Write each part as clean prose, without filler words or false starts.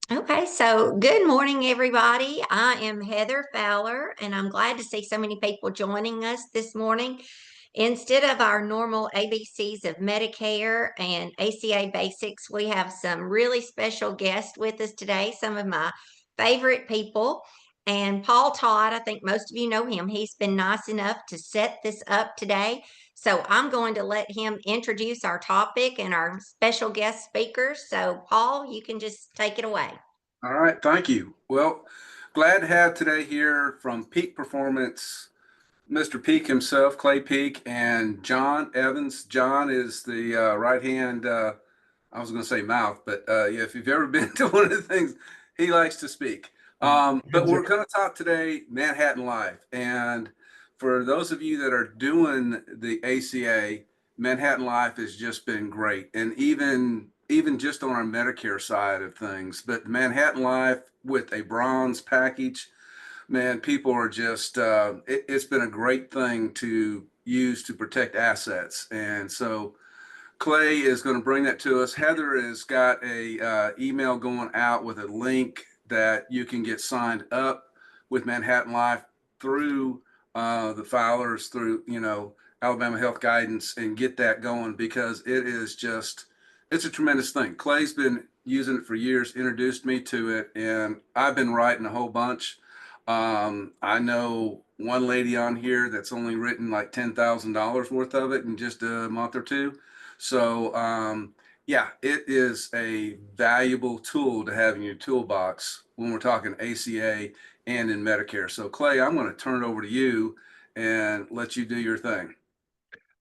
Okay, so good morning, everybody. I am Heather Fowler, and I'm glad to see so many people joining us this morning. Instead of our normal ABCs of Medicare and ACA basics, we have some really special guests with us today, some of my favorite people. And Paul Todd, I think most of you know him. He's been nice enough to set this up today. So I'm going to let him introduce our topic and our special guest speakers. So, Paul, you can just take it away. All right, thank you. Well, glad to have today here from Peak Performance, Mr. Peak himself, Clay Peak, and John Evans. John is the right hand, I was going to say mouth, but yeah, if you've ever been to one of the things, he likes to speak. But we're going to talk today Manhattan Life. And for those of you that are doing the ACA, Manhattan Life has just been great. And even just on our Medicare side of things, but Manhattan Life with a bronze package, man, people are just, it's been a great thing to use to protect assets. And so Clay is going to bring that to us. Heather has got a email going out with a link that you can get signed up with Manhattan Life through the filers, through, Alabama Health Guidance, and get that going because it is just, it's a tremendous thing. Clay's been using it for years, introduced me to it, and I've been writing a whole bunch. I know one lady on here that's only written like $10,000 worth of it in just a month or two. So, yeah, it is a valuable tool to have in your toolbox when we're talking ACA and in Medicare. So, Clay, I'm going to turn it over to you and let you do your thing.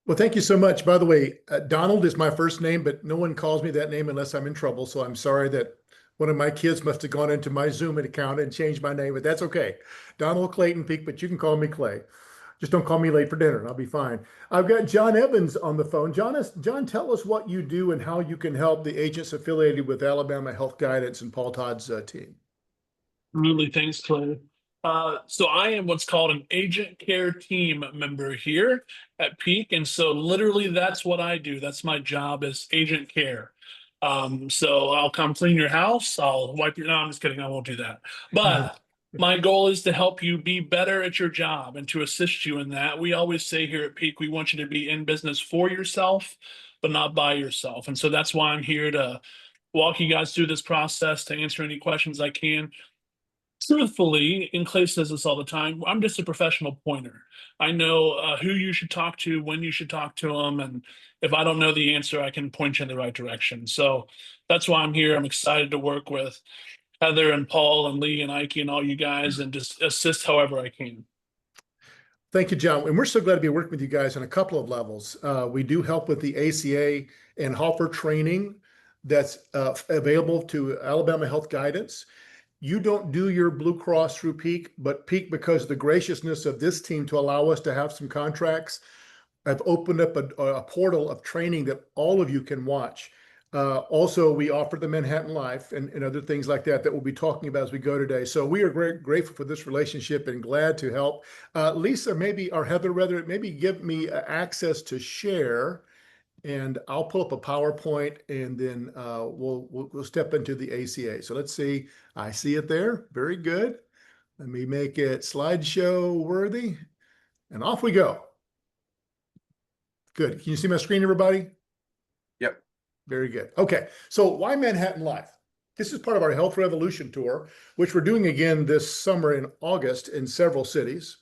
Well, thank you so much. By the way, Donald is my first name, but no one calls me that name unless I'm in trouble. So I'm sorry that one of my kids must have gone into my Zoom account and changed my name, but that's okay. Donald Clayton Peak, but you can call me Clay. Just don't call me late for dinner and I'll be fine. I've got John Evans on the phone. John, tell us what you do and how you can help the agents affiliated with Alabama Health Guidance and Paul Todd's team. Really, thanks, Clay. So I am what's called an agent care team member here at Peak, and so literally that's what I do. That's my job as agent care. So I'll come clean your house. I'll wipe your. No, I'm just kidding. I won't do that. But my goal is to help you be better at your job and to assist you in that. We always say here at Peak, we want you to be in business for yourself, but not by yourself. And so that's why I'm here to walk you guys through this process to answer any questions I can. Truthfully, and Clay says this all the time, I'm just a professional pointer. I know who you should talk to, when you should talk to them, and if I don't know the answer, I can point you in the right direction. So that's why I'm here. I'm excited to work with Heather and Paul and Lee and Ike and all you guys and just assist however I can. Thank you, John. And we're so glad to be working with you guys on a couple of levels. We do help with the ACA and Hoffer training that's available to Alabama Health Guidance. You don't do your Blue Cross through Peak, but Peak, because of the graciousness of this team to allow us to have some contracts, I've opened up a portal of training that all of you can watch. Also, we offer the Manhattan Life and other things like that we'll be talking about as we go today. So we are grateful for this relationship and glad to help. Lisa, maybe, or Heather, rather, maybe give me access to share, and I'll pull up a PowerPoint, and then we'll step into the ACA. So let's see. I see it there. Very good. Let me make it slideshow worthy, and off we go. Good. Can you see my screen, everybody? Yep. Very good. Okay. So why Manhattan Life? This is part of our Health Revolution tour, which we're doing again this summer in August in several cities.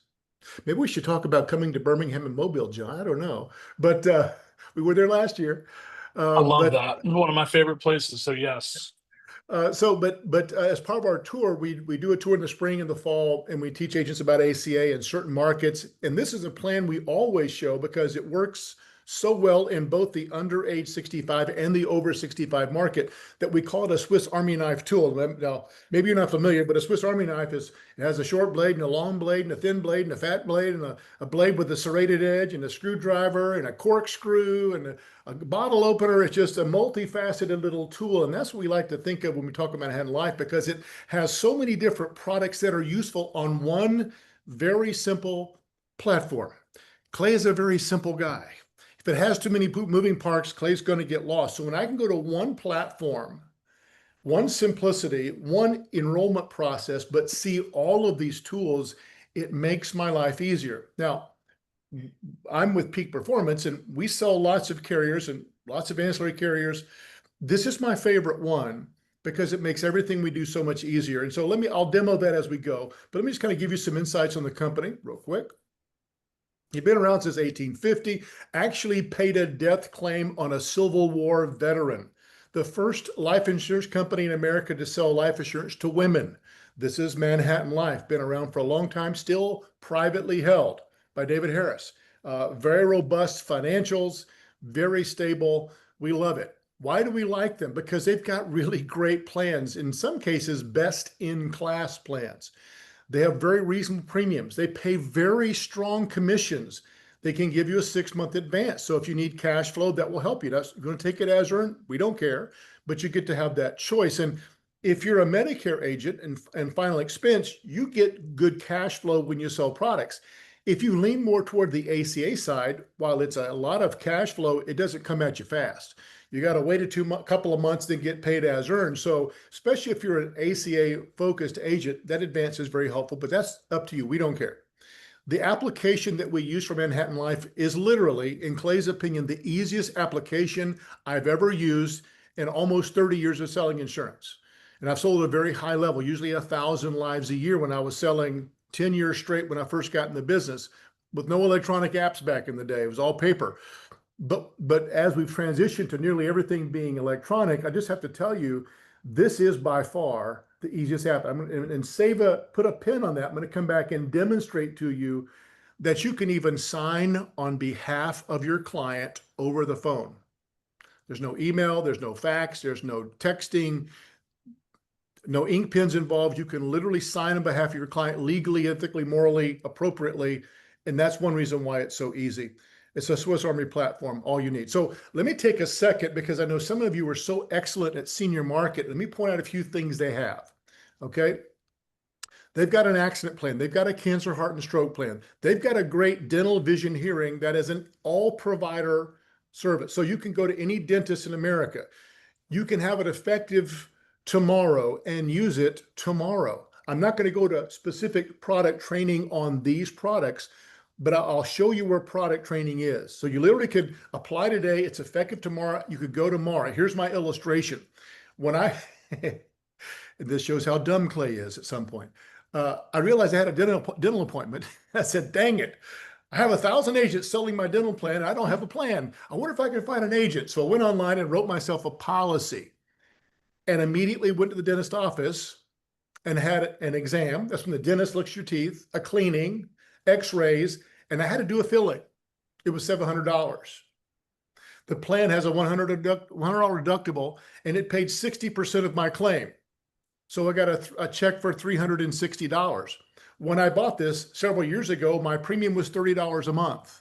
Maybe we should talk about coming to Birmingham and Mobile, John. I don't know. But we were there last year. I love that. One of my favorite places. So yes. But as part of our tour, we do a tour in the spring and the fall, and we teach agents about ACA in certain markets. And this is a plan we always show because it works so well in both the under age 65 and the over 65 market that we call it a Swiss Army knife tool. Now, maybe you're not familiar, but a Swiss Army knife it has a short blade and a long blade and a thin blade and a fat blade and a blade with a serrated edge and a screwdriver and a corkscrew and a bottle opener. It's just a multifaceted little tool. And that's what we like to think of when we talk about Manhattan Life, because it has so many different products that are useful on one very simple platform. Clay is a very simple guy. If it has too many moving parts, Clay's going to get lost. So when I can go to one platform one simplicity, one enrollment process, but see all of these tools, it makes my life easier. Now, I'm with Peak Performance and we sell lots of carriers and lots of ancillary carriers. This is my favorite one because it makes everything we do so much easier. And so I'll demo that as we go, but let me just kind of give you some insights on the company real quick. You've been around since 1850, actually paid a death claim on a Civil War veteran. The first life insurance company in America to sell life insurance to women. This is Manhattan Life, been around for a long time, still privately held by David Harris. Very robust financials, very stable. We love it. Why do we like them? Because they've got really great plans, in some cases, best in class plans. They have very reasonable premiums. They pay very strong commissions. They can give you a 6-month advance. So if you need cash flow, that will help you. That's going to take it as earned. We don't care, but you get to have that choice. And if you're a Medicare agent and final expense, you get good cash flow when you sell products. If you lean more toward the ACA side, while it's a lot of cash flow, it doesn't come at you fast. You got to wait a couple of months to get paid as earned. So especially if you're an ACA focused agent, that advance is very helpful, but that's up to you. We don't care. The application that we use for Manhattan Life is literally, in Clay's opinion, the easiest application I've ever used in almost 30 years of selling insurance. And I've sold at a very high level, usually 1,000 lives a year when I was selling 10 years straight when I first got in the business with no electronic apps back in the day. It was all paper. But as we've transitioned to nearly everything being electronic, I just have to tell you, this is by far the easiest app. Put a pin on that. I'm going to come back and demonstrate to you that you can even sign on behalf of your client over the phone. There's no email, there's no fax, there's no texting, no ink pens involved. You can literally sign on behalf of your client legally, ethically, morally, appropriately. And that's one reason why it's so easy. It's a Swiss Army platform, all you need. So let me take a second because I know some of you are so excellent at senior market. Let me point out a few things they have, okay? They've got an accident plan. They've got a cancer, heart, and stroke plan. They've got a great dental, vision, hearing that is an all provider service. So you can go to any dentist in America. You can have it effective tomorrow and use it tomorrow. I'm not going to go to specific product training on these products, but I'll show you where product training is. So you literally could apply today. It's effective tomorrow. You could go tomorrow. Here's my illustration. This shows how dumb Clay is at some point. I realized I had a dental appointment. I said, dang it. I have 1,000 agents selling my dental plan. And I don't have a plan. I wonder if I can find an agent. So I went online and wrote myself a policy and immediately went to the dentist office and had an exam. That's when the dentist looks at your teeth, a cleaning, x-rays, and I had to do a filling. It was $700. The plan has a $100 deductible, and it paid 60% of my claim. So I got a check for $360. When I bought this several years ago, my premium was $30 a month.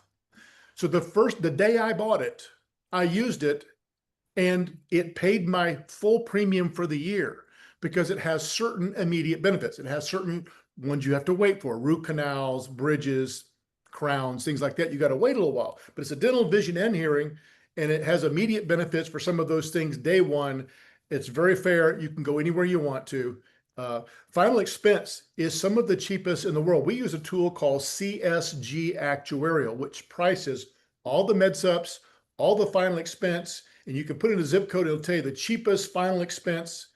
So the day I bought it, I used it, and it paid my full premium for the year because it has certain immediate benefits. It has certain ones you have to wait for, root canals, bridges, crowns, things like that. You got to wait a little while, but it's a dental, vision, and hearing, and it has immediate benefits for some of those things day one. It's very fair. You can go anywhere you want to. Final expense is some of the cheapest in the world. We use a tool called CSG Actuarial, which prices all the med sups, all the final expense, and you can put in a zip code. It'll tell you the cheapest final expense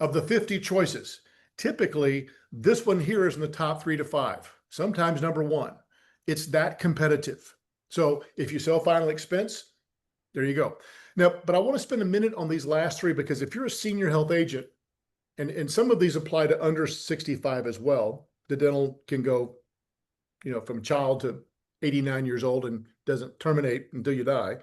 of the 50 choices. Typically, this one here is in the top 3 to 5, sometimes number 1. It's that competitive. So if you sell final expense, there you go. Now, but I want to spend a minute on these last 3 because if you're a senior health agent, and some of these apply to under 65 as well, the dental can go, from child to 89 years old and doesn't terminate until you die.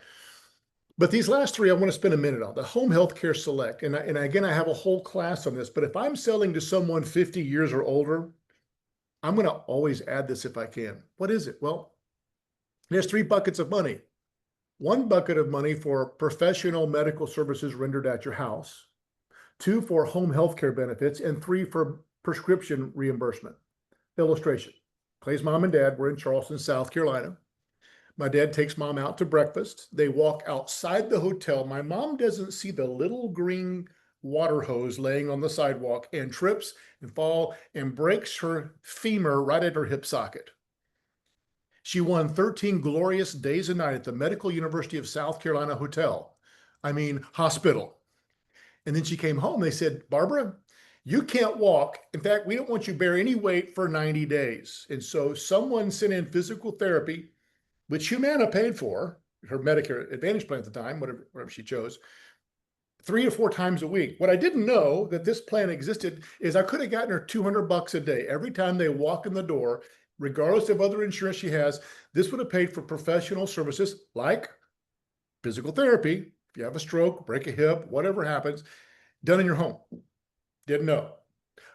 But these last 3, I want to spend a minute on. The Home Healthcare Select, and again, I have a whole class on this, but if I'm selling to someone 50 years or older, I'm going to always add this if I can. What is it? Well, there's 3 buckets of money. 1 bucket of money for professional medical services rendered at your house, 2 for home healthcare benefits, and 3 for prescription reimbursement. Illustration. Clay's mom and dad were in Charleston, South Carolina. My dad takes mom out to breakfast. They walk outside the hotel. My mom doesn't see the little green water hose laying on the sidewalk and trips and fall and breaks her femur right at her hip socket. She won 13 glorious days and nights at the Medical University of South Carolina hospital. And then she came home. They said, Barbara, you can't walk. In fact, we don't want you to bear any weight for 90 days. And so someone sent in physical therapy, which Humana paid for, her Medicare Advantage plan at the time, whatever she chose, 3 or 4 times a week. What I didn't know that this plan existed is I could have gotten her $200 a day every time they walk in the door, regardless of other insurance she has. This would have paid for professional services like physical therapy. If you have a stroke, break a hip, whatever happens, done in your home. Didn't know.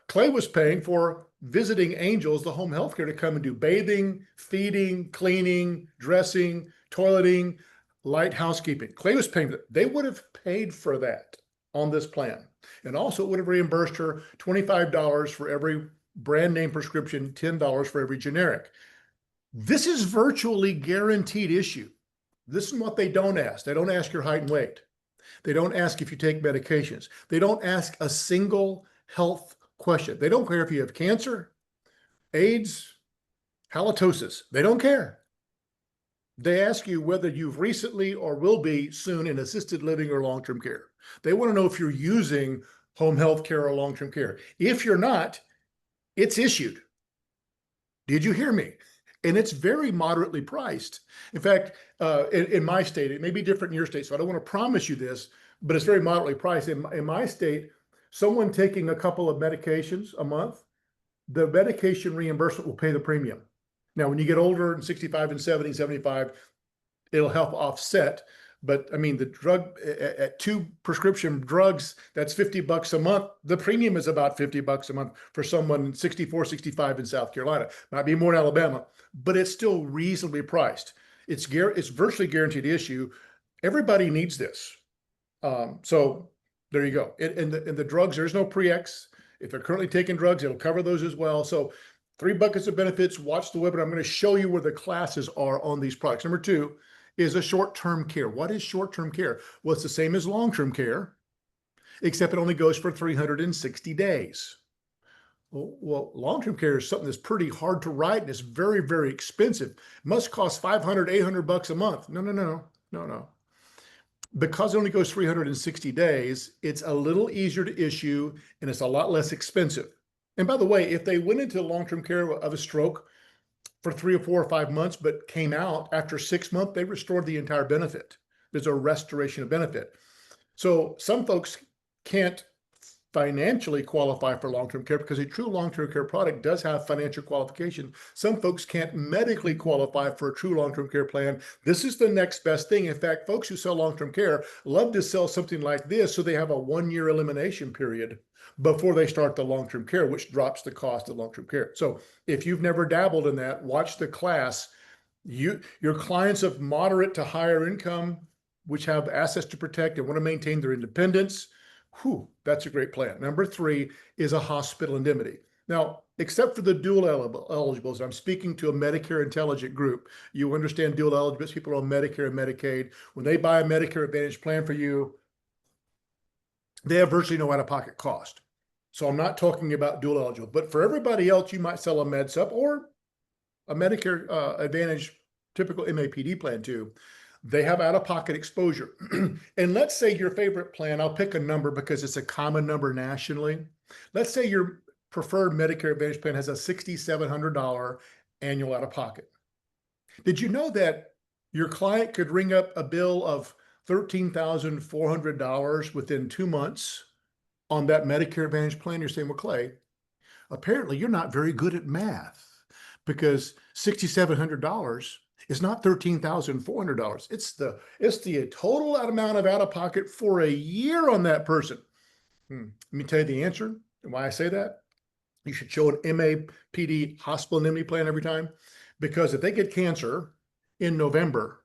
Clay was paying for visiting angels, the home health care, to come and do bathing, feeding, cleaning, dressing, toileting, light housekeeping. Clay was paying for that. They would have paid for that on this plan. And also it would have reimbursed her $25 for every brand name prescription, $10 for every generic. This is virtually guaranteed issue. This is what they don't ask. They don't ask your height and weight. They don't ask if you take medications. They don't ask a single health question. They don't care if you have cancer, AIDS, halitosis. They don't care. They ask you whether you've recently or will be soon in assisted living or long-term care. They want to know if you're using home health care or long-term care. If you're not, it's issued. Did you hear me? And it's very moderately priced. In fact, in my state, it may be different in your state, so I don't want to promise you this, but it's very moderately priced. In my state, someone taking a couple of medications a month, the medication reimbursement will pay the premium. Now, when you get older and 65 and 70, 75, it'll help offset. But I mean, the drug at 2 prescription drugs, that's $50 a month. The premium is about $50 a month for someone 64, 65 in South Carolina. Might be more in Alabama, but it's still reasonably priced. It's virtually guaranteed issue. Everybody needs this. So there you go. And the drugs, there's no pre-X. If they're currently taking drugs, it'll cover those as well. So 3 buckets of benefits. Watch the webinar. I'm going to show you where the classes are on these products. Number 2 is a short-term care. What is short-term care? Well, it's the same as long-term care, except it only goes for 360 days. Well, long-term care is something that's pretty hard to write and it's very, very expensive. It must cost $500, $800 a month. No. Because it only goes 360 days, it's a little easier to issue and it's a lot less expensive. And by the way, if they went into long-term care of a stroke for 3 or 4 or 5 months, but came out after 6 months, they restored the entire benefit. There's a restoration of benefit. So some folks can't financially qualify for long-term care because a true long-term care product does have financial qualification. Some folks can't medically qualify for a true long-term care plan. This is the next best thing. In fact, folks who sell long-term care love to sell something like this so they have a 1-year elimination period before they start the long-term care, which drops the cost of long-term care. So if you've never dabbled in that, watch the class. Your clients of moderate to higher income, which have assets to protect and want to maintain their independence, that's a great plan. Number 3 is a hospital indemnity. Now, except for the dual eligibles, I'm speaking to a Medicare intelligent group. You understand dual eligibles, people are on Medicare and Medicaid. When they buy a Medicare Advantage plan for you, they have virtually no out-of-pocket cost. So I'm not talking about dual eligible, but for everybody else, you might sell a MedSup or a Medicare Advantage typical MAPD plan too. They have out-of-pocket exposure. And let's say your favorite plan, I'll pick a number because it's a common number nationally. Let's say your preferred Medicare Advantage plan has a $6,700 annual out-of-pocket. Did you know that your client could ring up a bill of $13,400 within 2 months on that Medicare Advantage plan? You're saying, well, Clay, apparently you're not very good at math because $6,700 is not $13,400. It's the total amount of out-of-pocket for a year on that person. Let me tell you the answer and why I say that. You should show an MAPD hospital indemnity plan every time, because if they get cancer in November,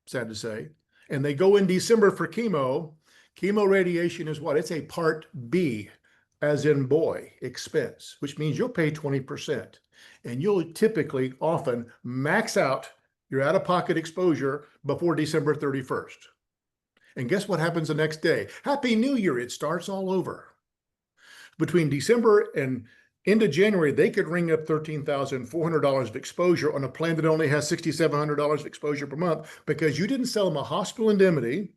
sad to say, and they go in December for chemo radiation is what? It's a Part B, as in boy, expense, which means you'll pay 20%. And you'll typically often max out your out-of-pocket exposure before December 31st. And guess what happens the next day? Happy New Year. It starts all over. Between December and end of January, they could ring up $13,400 of exposure on a plan that only has $6,700 of exposure per month because you didn't sell them a hospital indemnity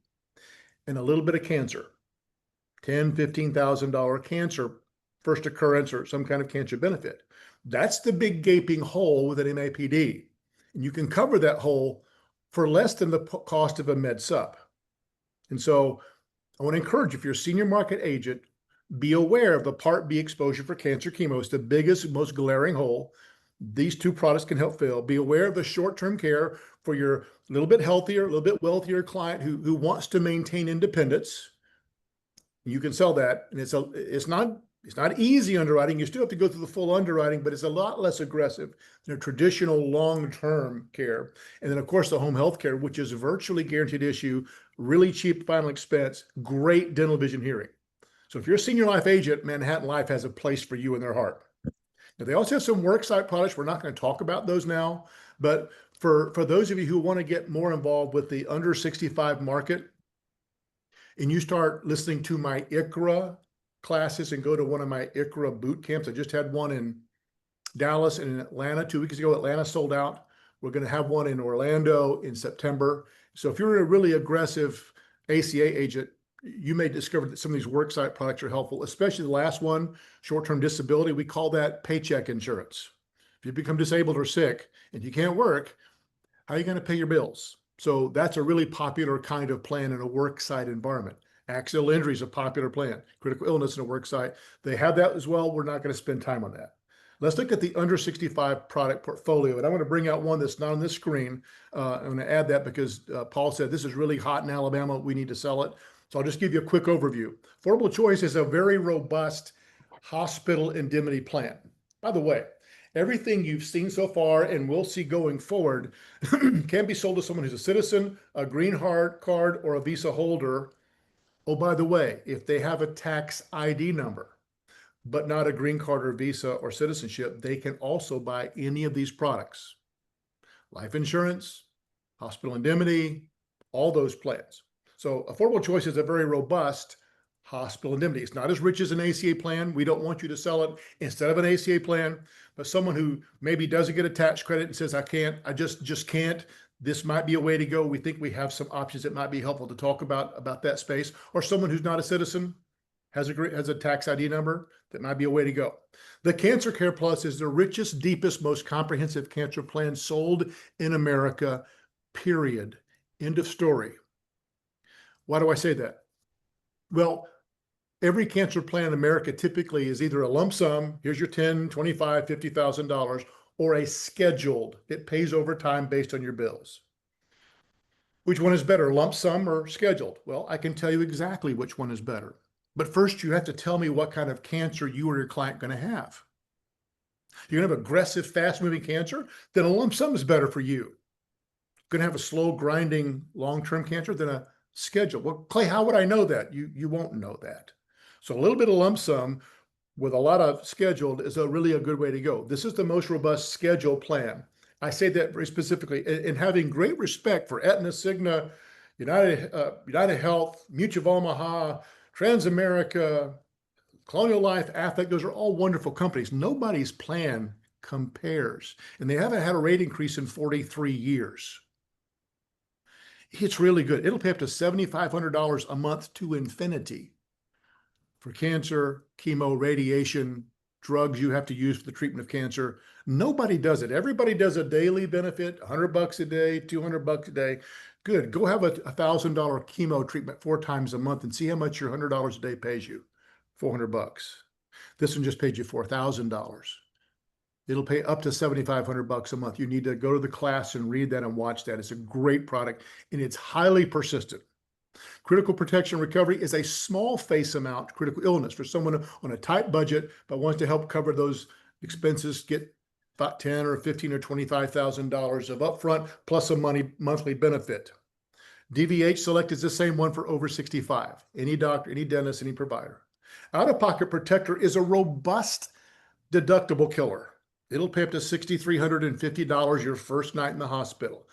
and a little bit of cancer. $10,000, $15,000 cancer first occurrence or some kind of cancer benefit. That's the big gaping hole with an MAPD. And you can cover that hole for less than the cost of a med sup. And so I want to encourage you, if you're a senior market agent, be aware of the Part B exposure for cancer chemo. It's the biggest, most glaring hole. These two products can help fill. Be aware of the short-term care for your little bit healthier, a little bit wealthier client who wants to maintain independence. You can sell that, and it's not easy underwriting. You still have to go through the full underwriting, but it's a lot less aggressive than a traditional long-term care. And then, of course, the home health care, which is a virtually guaranteed issue, really cheap final expense, great dental, vision, hearing. So if you're a senior life agent, Manhattan Life has a place for you in their heart. Now, they also have some worksite products. We're not going to talk about those now, but for those of you who want to get more involved with the under 65 market, and you start listening to my ICHRA classes and go to one of my ICHRA boot camps. I just had one in Dallas and in Atlanta 2 weeks ago. Atlanta sold out. We're going to have one in Orlando in September. So if you're a really aggressive ACA agent, you may discover that some of these worksite products are helpful, especially the last one, short-term disability. We call that paycheck insurance. If you become disabled or sick and you can't work, how are you going to pay your bills? So that's a really popular kind of plan in a worksite environment. Accidental injury is a popular plan. Critical illness in a worksite. They have that as well. We're not going to spend time on that. Let's look at the under 65 product portfolio. And I want to bring out one that's not on this screen. I'm going to add that because Paul said this is really hot in Alabama. We need to sell it. So I'll just give you a quick overview. Affordable Choice is a very robust hospital indemnity plan. By the way, everything you've seen so far and will see going forward can be sold to someone who's a citizen, a green card, or a Visa holder. Oh, by the way, if they have a tax ID number, but not a green card or Visa or citizenship, they can also buy any of these products. Life insurance, hospital indemnity, all those plans. So Affordable Choice is a very robust hospital indemnity. It's not as rich as an ACA plan. We don't want you to sell it instead of an ACA plan, but someone who maybe doesn't get a tax credit and says, I just can't. This might be a way to go. We think we have some options that might be helpful to talk about that space, or someone who's not a citizen, has a tax ID number, that might be a way to go. The Cancer Care Plus is the richest, deepest, most comprehensive cancer plan sold in America, period. End of story. Why do I say that? Well, every cancer plan in America typically is either a lump sum, here's your $10,000, $25,000, $50,000, or a scheduled. It pays over time based on your bills. Which one is better, lump sum or scheduled? Well, I can tell you exactly which one is better. But first, you have to tell me what kind of cancer you or your client are going to have. You're going to have aggressive, fast-moving cancer, then a lump sum is better for you. Going to have a slow, grinding, long-term cancer, then a schedule. Well, Clay, how would I know that? You won't know that. So a little bit of lump sum with a lot of scheduled is really a good way to go. This is the most robust schedule plan. I say that very specifically, and having great respect for Aetna, Cigna, United Health, Mutual of Omaha, Transamerica, Colonial Life, Aflac. Those are all wonderful companies. Nobody's plan compares, and they haven't had a rate increase in 43 years. It's really good. It'll pay up to $7,500 a month to infinity for cancer, chemo, radiation, drugs you have to use for the treatment of cancer. Nobody does it. Everybody does a daily benefit, $100 a day, $200 a day. Good. Go have a $1,000 chemo treatment 4 times a month and see how much your $100 a day pays you. $400. This one just paid you $4,000. It'll pay up to $7,500 a month. You need to go to the class and read that and watch that. It's a great product and it's highly persistent. Critical Protection Recovery is a small face amount critical illness for someone on a tight budget, but wants to help cover those expenses, get about $10,000 or $15,000 or $25,000 of upfront plus a monthly benefit. DVH Select is the same one for over 65. Any doctor, any dentist, any provider. Out-of-Pocket Protector is a robust deductible killer. It'll pay up to $6,350 your first night in the hospital.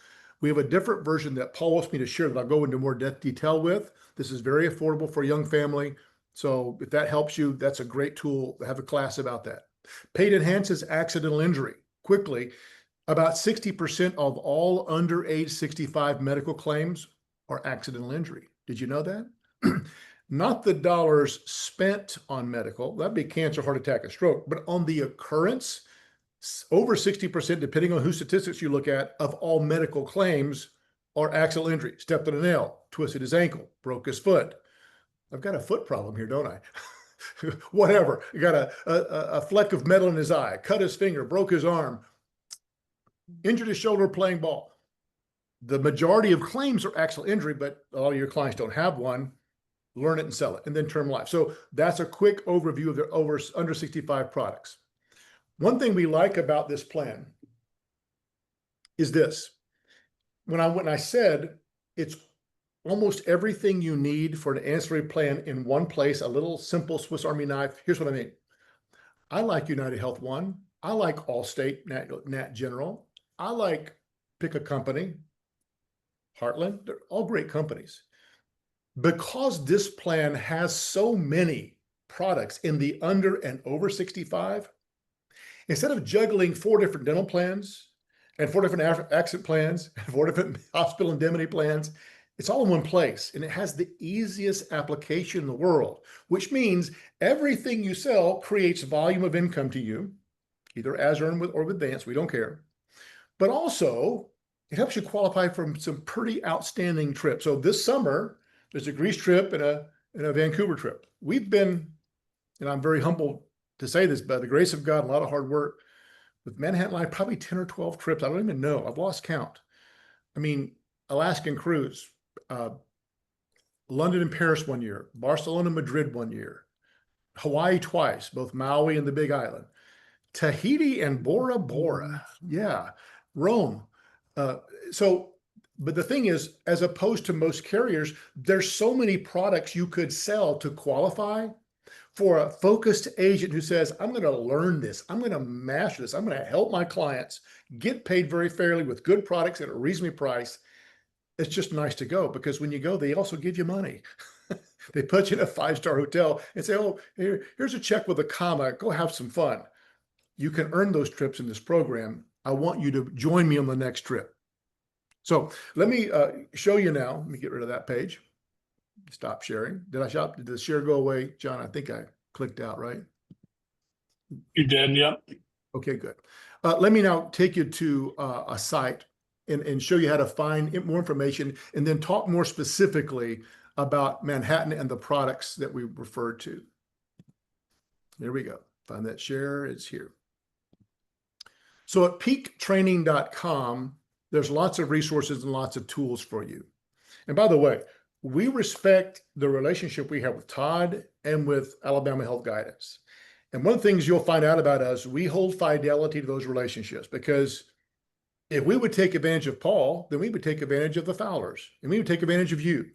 We have a different version that Paul wants me to share that I'll go into more detail with. This is very affordable for a young family. So if that helps you, that's a great tool to have a class about that. Paid enhances accidental injury. Quickly, about 60% of all under age 65 medical claims are accidental injury. Did you know that? Not the dollars spent on medical, that'd be cancer, heart attack, and stroke, but on the occurrence, over 60%, depending on whose statistics you look at, of all medical claims are accidental injury. Stepped on a nail, twisted his ankle, broke his foot. I've got a foot problem here, don't I? Whatever. You got a fleck of metal in his eye, cut his finger, broke his arm, injured his shoulder playing ball. The majority of claims are accidental injury, but all your clients don't have one. Learn it and sell it, and then term life. So that's a quick overview of the under 65 products. One thing we like about this plan is this. When I said it's almost everything you need for an ancillary plan in one place, a little simple Swiss Army knife. Here's what I mean. I like United Health One. I like Allstate, Nat General. I like pick a company, Heartland. They're all great companies. Because this plan has so many products in the under and over 65, instead of juggling 4 different dental plans and 4 different accident plans and 4 different hospital indemnity plans, it's all in one place, and it has the easiest application in the world, which means everything you sell creates volume of income to you, either as earned or with advance, we don't care. But also, it helps you qualify for some pretty outstanding trips. So this summer, there's a Greece trip and a Vancouver trip. We've been, and I'm very humbled to say this, by the grace of God, a lot of hard work, with Manhattan Life, probably 10 or 12 trips. I don't even know. I've lost count. I mean, Alaskan cruise, London and Paris one year, Barcelona, Madrid one year, Hawaii twice, both Maui and the Big Island, Tahiti and Bora Bora. Yeah, Rome. But the thing is, as opposed to most carriers, there's so many products you could sell to qualify for a focused agent who says, I'm going to learn this. I'm going to master this. I'm going to help my clients get paid very fairly with good products at a reasonably priced. It's just nice to go, because when you go, they also give you money. They put you in a 5-star hotel and say, oh, here's a check with a comma. Go have some fun. You can earn those trips in this program. I want you to join me on the next trip. So let me show you now. Let me get rid of that page. Stop sharing. Did the share go away? John, I think I clicked out, right? You did, yep. Okay, good. Let me now take you to a site and show you how to find more information, and then talk more specifically about Manhattan and the products that we referred to. There we go. Find that share, it's here. So at peaktraining.com, there's lots of resources and lots of tools for you. And by the way, we respect the relationship we have with Todd and with Alabama Health Guidance. And one of the things you'll find out about us, we hold fidelity to those relationships, because if we would take advantage of Paul, then we would take advantage of the Fowlers, and we would take advantage of you.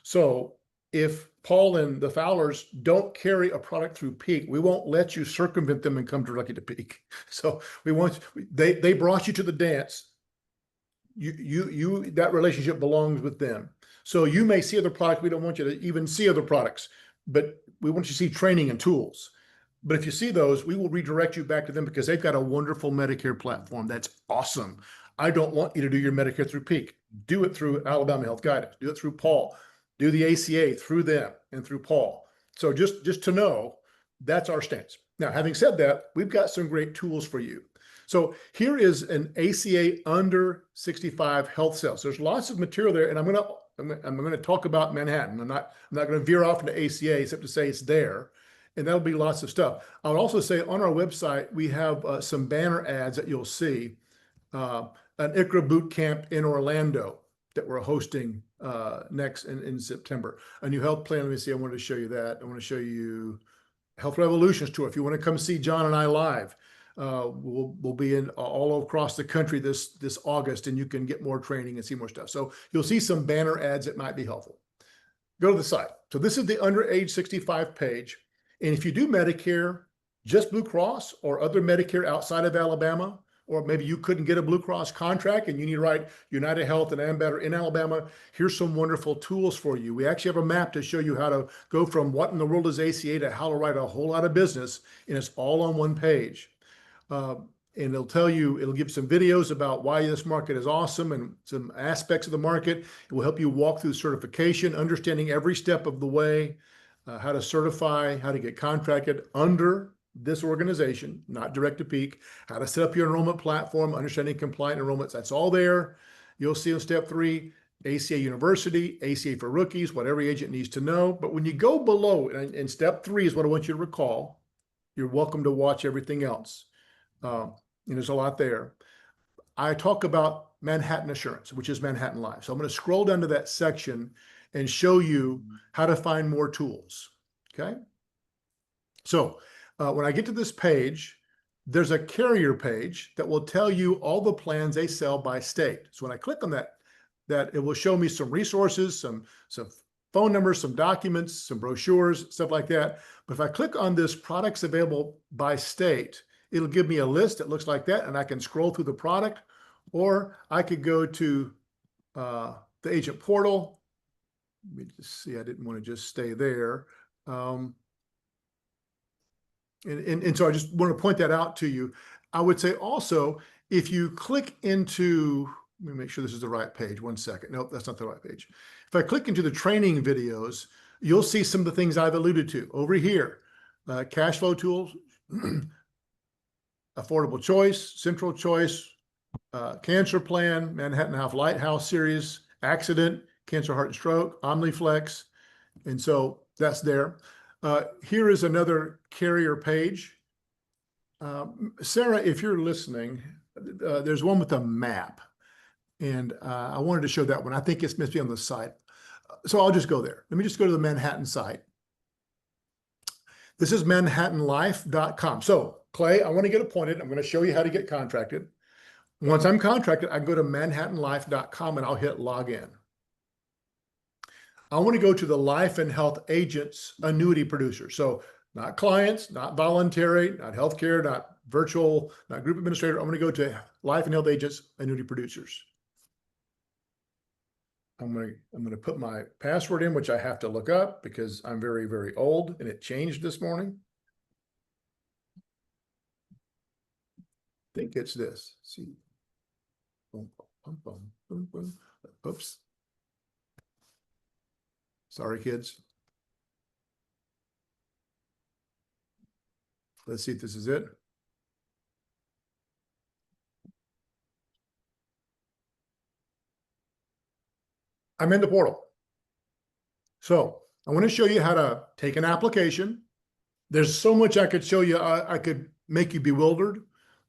So if Paul and the Fowlers don't carry a product through Peak, we won't let you circumvent them and come directly to Peak. So they brought you to the dance. That relationship belongs with them. So you may see other products. We don't want you to even see other products, but we want you to see training and tools. But if you see those, we will redirect you back to them, because they've got a wonderful Medicare platform. That's awesome. I don't want you to do your Medicare through Peak. Do it through Alabama Health Guidance. Do it through Paul. Do the ACA through them and through Paul. So just to know, that's our stance. Now, having said that, we've got some great tools for you. So here is an ACA under 65 health sales. There's lots of material there, and I'm going to talk about Manhattan. I'm not going to veer off into ACA except to say it's there, and that'll be lots of stuff. I would also say on our website we have some banner ads that you'll see. An ICHRA boot camp in Orlando that we're hosting next in September. A new health plan. Let me see. I wanted to show you that. I want to show you Health Revolutions tour. If you want to come see John and I live, we'll be in all across the country this August, and you can get more training and see more stuff. So you'll see some banner ads that might be helpful. Go to the site. So this is the under age 65 page. And if you do Medicare, just Blue Cross or other Medicare outside of Alabama, or maybe you couldn't get a Blue Cross contract and you need to write United Health and Ambetter in Alabama. Here's some wonderful tools for you. We actually have a map to show you how to go from what in the world is ACA to how to write a whole lot of business, and it's all on one page. And it'll tell you, it'll give some videos about why this market is awesome and some aspects of the market. It will help you walk through certification, understanding every step of the way, how to certify, how to get contracted under this organization, not direct to Peak, how to set up your enrollment platform, understanding compliant enrollments. That's all there. You'll see on step 3, ACA University, ACA for rookies, what every agent needs to know. But when you go below, and step 3 is what I want you to recall, you're welcome to watch everything else. And there's a lot there. I talk about Manhattan Assurance, which is Manhattan Life. So I'm going to scroll down to that section and show you how to find more tools. Okay. So when I get to this page, there's a carrier page that will tell you all the plans they sell by state. So when I click on that it will show me some resources, some phone numbers, some documents, some brochures, stuff like that. But if I click on this products available by state, it'll give me a list that looks like that, and I can scroll through the product, or I could go to the agent portal. Let me just see, I didn't want to just stay there. And so I just want to point that out to you. I would say also, if you click into, let me make sure this is the right page, 1 second. Nope, that's not the right page. If I click into the training videos, you'll see some of the things I've alluded to over here. Cash flow tools, Affordable Choice, Central Choice, Cancer Plan, Manhattan Health Lighthouse Series, Accident, Cancer, Heart and Stroke, OmniFlex. And so that's there. Here is another carrier page. Sarah, if you're listening, there's one with a map. And I wanted to show that one. I think it's must be on the site. So I'll just go there. Let me just go to the Manhattan site. This is manhattanlife.com. So Clay, I want to get appointed. I'm going to show you how to get contracted. Once I'm contracted, I can go to manhattanlife.com and I'll hit login. I want to go to the life and health agents annuity producer. So not clients, not voluntary, not healthcare, not virtual, not group administrator. I'm going to go to life and health agents annuity producers. I'm going to put my password in, which I have to look up because I'm very, very old and it changed this morning. I think it's this. Let's see. Boom, boom, boom, boom, boom. Oops. Sorry, kids. Let's see if this is it. I'm in the portal. So I want to show you how to take an application. There's so much I could show you. I could make you bewildered.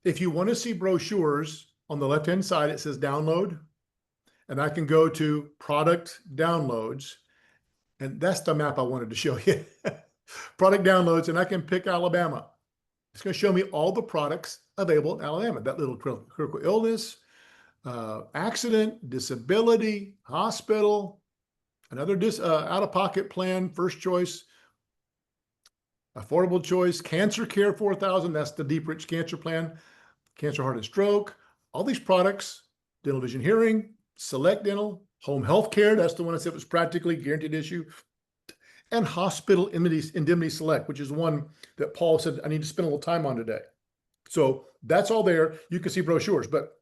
If you want to see brochures, on the left-hand side, it says download. And I can go to product downloads. And that's the map I wanted to show you. Product downloads, and I can pick Alabama. It's going to show me all the products available in Alabama. That little critical illness, accident, disability, hospital, another out-of-pocket plan, first choice, affordable choice, cancer care 4,000. That's the Deep Rich Cancer Plan, cancer, heart, and stroke. All these products, dental, vision, hearing, select dental, home health care. That's the one I said was practically guaranteed issue. And hospital indemnity select, which is one that Paul said I need to spend a little time on today. So that's all there. You can see brochures, but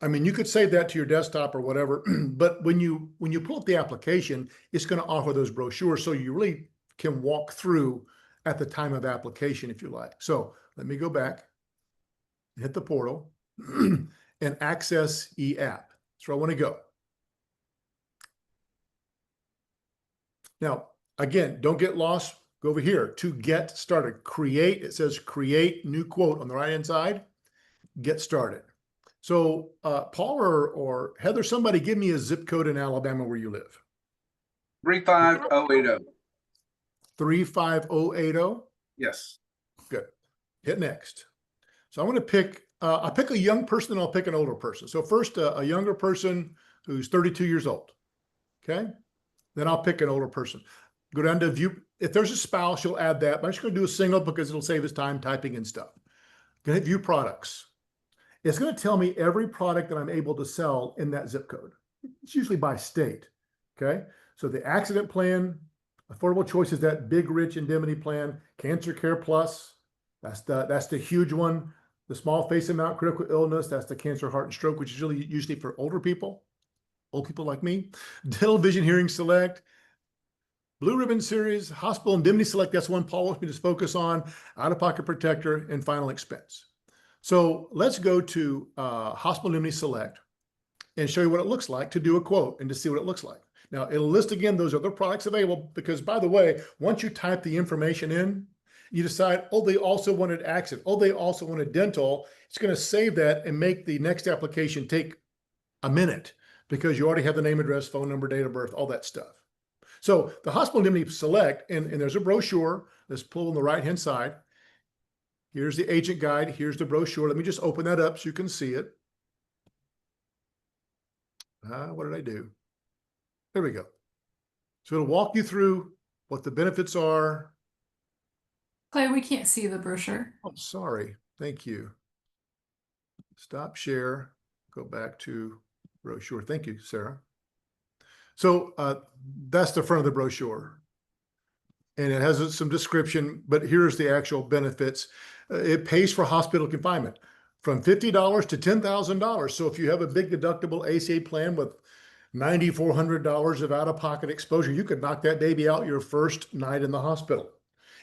I mean, you could save that to your desktop or whatever. But when you pull up the application, it's going to offer those brochures, so you really can walk through at the time of application if you like. So let me go back, hit the portal, and access eApp. That's where I want to go. Now, again, don't get lost. Go over here to get started. Create, it says create new quote on the right-hand side. Get started. So Paul or Heather, somebody give me a zip code in Alabama where you live. 35080. 35080. Yes. Good. Hit next. So I want to pick, I'll pick a young person and I'll pick an older person. So first, a younger person who's 32 years old. Okay. Then I'll pick an older person. Go down to view. If there's a spouse, you'll add that. But I'm just going to do a single because it'll save us time typing and stuff. Going to view products. It's going to tell me every product that I'm able to sell in that zip code. It's usually by state. Okay. So the accident plan, affordable choice is that big, rich indemnity plan, Cancer Care Plus. That's the huge one. The small face amount critical illness. That's the cancer, heart, and stroke, which is really usually for older people, old people like me. Dental, vision, hearing select. Blue Ribbon Series, Hospital Indemnity Select. That's one Paul wants me to focus on. Out-of-pocket protector and final expense. So let's go to Hospital Indemnity Select and show you what it looks like to do a quote and to see what it looks like. Now, it'll list again those other products available because, by the way, once you type the information in, you decide, oh, they also wanted accident. Oh, they also wanted dental. It's going to save that and make the next application take a minute because you already have the name, address, phone number, date of birth, all that stuff. So the Hospital Indemnity Select, and there's a brochure. Let's pull on the right-hand side. Here's the agent guide. Here's the brochure. Let me just open that up so you can see it. What did I do? There we go. So it'll walk you through what the benefits are. Clay, we can't see the brochure. Oh, sorry. Thank you. Stop share. Go back to brochure. Thank you, Sarah. So that's the front of the brochure. And it has some description, but here's the actual benefits. It pays for hospital confinement from $50 to $10,000. So if you have a big deductible ACA plan with $9,400 of out-of-pocket exposure, you could knock that baby out your first night in the hospital.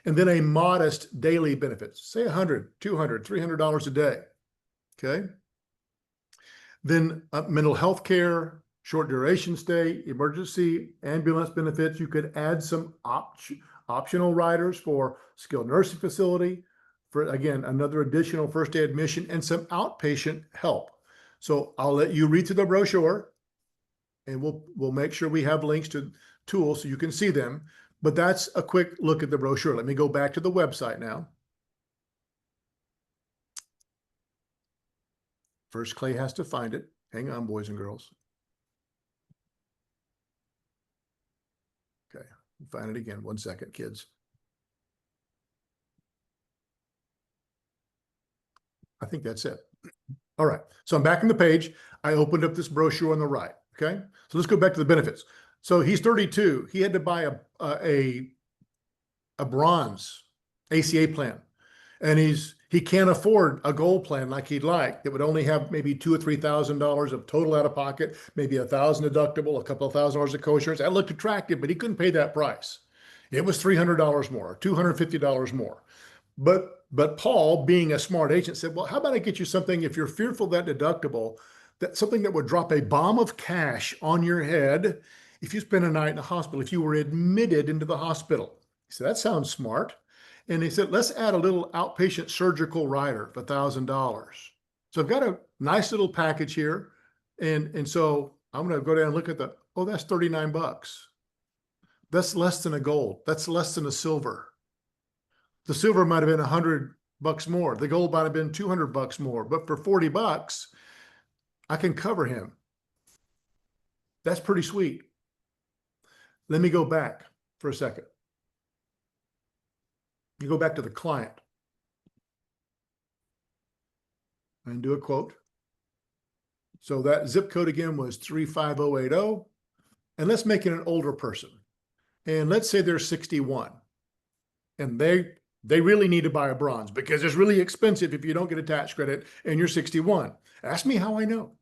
And then a modest daily benefit, say $100, $200, $300 a day. Okay. Then mental health care, short duration stay, emergency, ambulance benefits. You could add some optional riders for skilled nursing facility, for, again, another additional first day admission and some outpatient help. So I'll let you read through the brochure and we'll make sure we have links to tools so you can see them. But that's a quick look at the brochure. Let me go back to the website now. First, Clay has to find it. Hang on, boys and girls. Okay, find it again. 1 second, kids. I think that's it. All right, so I'm back on the page. I opened up this brochure on the right. Okay, so let's go back to the benefits. So he's 32. He had to buy a bronze ACA plan, and he can't afford a gold plan like he'd like. That would only have maybe $2,000 or $3,000 of total out of pocket, maybe $1,000 deductible, a couple of $1,000 of co-insurance. That looked attractive, but he couldn't pay that price. It was $300 more, $250 more. But Paul, being a smart agent, said, well, how about I get you something, if you're fearful of that deductible, that something that would drop a bomb of cash on your head if you spend a night in the hospital, if you were admitted into the hospital. He said, that sounds smart. And he said, let's add a little outpatient surgical rider for $1,000. So I've got a nice little package here. And so I'm going to go down and look at that's $39. That's less than a gold. That's less than a silver. The silver might have been $100 more. The gold might have been $200 more, but for $40, I can cover him. That's pretty sweet. Let me go back for a second. You go back to the client and do a quote. So that zip code again was 35080. And let's make it an older person. And let's say they're 61. And they really need to buy a bronze because it's really expensive if you don't get a tax credit and you're 61. Ask me how I know.